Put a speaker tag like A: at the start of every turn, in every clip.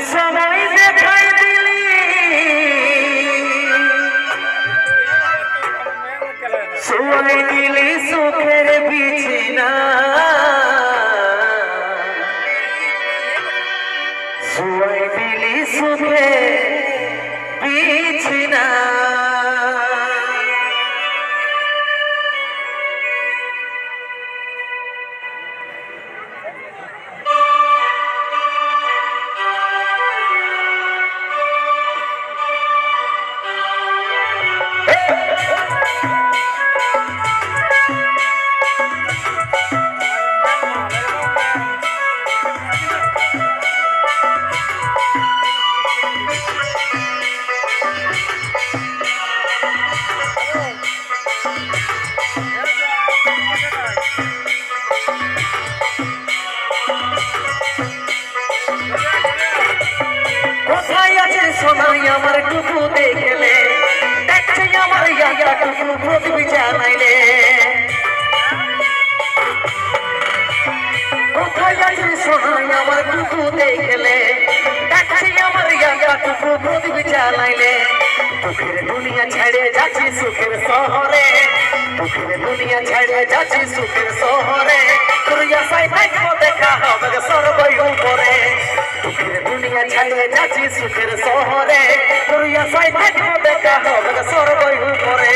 A: সময় দেখাই দিলি শুয়াই দিলি সুখের বিছানা শুয়াই দিলি সুখের বিছানা সোনাই আমার টুকু দেখলে দেখছে আমার ইয়াটা টুকু প্রতিবি জানাইলে কোথায় আছে সোনাই আমার টুকু দেখলে দেখছে আমার ইয়াটা টুকু প্রতিবি জানাইলে দুঃখের দুনিয়া ছেড়ে যাচ্ছি সুখের শহরে দুঃখের দুনিয়া ছেড়ে যাচ্ছি সুখের শহরে তোর আশায় থাকবো দেখা হবে সর্বই উপরে দুঃখের দুনিয়া ছেড়ে যাচ্ছি সুখের শহরে তোর আশায় থাকবো দেখা হবে সর্বই উপরে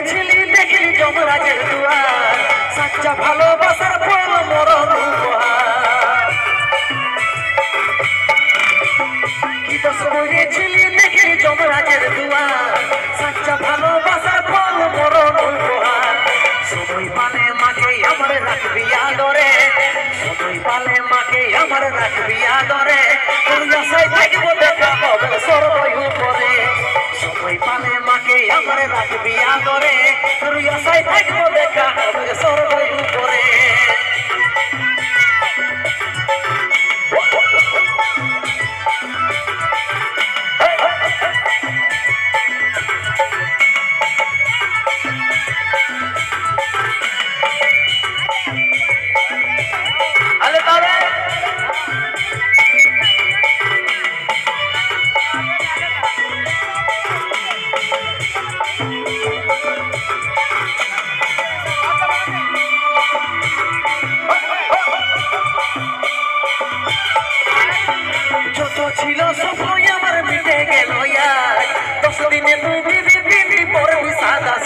A: ছিলি দেখলি যমরাজের দুয়ার সাচ্চা ভালোবাসার ফল মরণ উপহার কি দোষ করেছিলি দেখলি যমরাজের দুয়ার সাচ্চা ভালোবাসার ফল মরণ উপহার সময় পালে মাকে আমার রাখবি আদরে সময় পালে মাকে আমার রাখবি আদরে তোর আশায় থাকবো দেখা হবে সর্বই উপরে সময় পালে মাকে আমার রাখবি আদরে তোর আশায় থাকবো দেখা হবে সর্বই উপরে ছিল স্বপ্ন আমার মিটে গেল আজ 10 দিনে তুই বিবি পড়বি সাদা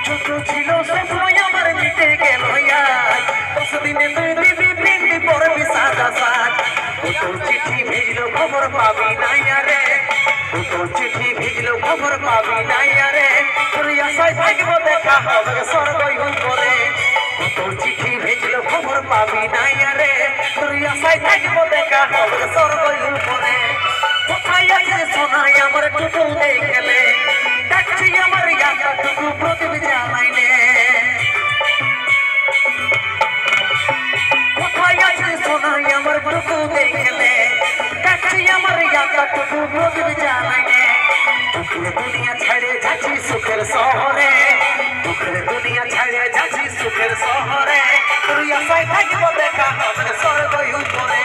A: যত ছিল স্বপ্ন আমার মিটে গেল আজ 10 দিনে তুই বিবি পড়বি সাদা কত চিঠি ভেজলো খবর পাবি না রে কত চিঠি ভেজলো খবর পাবি না রে তোর আশায় থাকবো দেখা হবে সর্বই উপরে কত চিঠি ভেজলো খবর পাবি না রে তোর আশায় থাকবো দেখা হবে সর্বই উপরে কোথায় আছে সোনাই আমার টুকু দেখলে দেখছি আমার ইয়াটা টুকু প্রতিবি জানাইলে কোথায় আছে সোনাই আমার টুকু দেখলে দেখছি আমার ইয়াটা টুকু প্রতিবি জানাইলে দুঃখের দুনিয়া ছেড়ে যাচ্ছি সুখের শহরে দুঃখের দুনিয়া ছেড়ে যাচ্ছি সুখের শহরে তোর আশায় থাকবো দেখা হবে সর্বই উপরে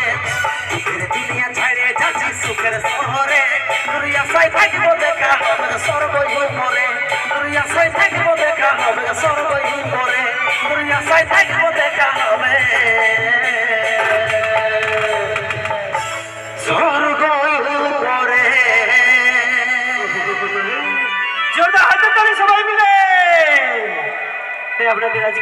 A: দুঃখের দুনিয়া ছেড়ে যাচ্ছি সুখের শহরে তোর আশায় থাকবো দেখা হবে সর্বই উপরে তোর আশায় থাকবো দেখা হবে সর্বই উপরে তোর আশায় থাকবো দেখা হবে সর্বই উপরে জোরদার হাতে তালি সবাই মিলে আপনাদের আজকে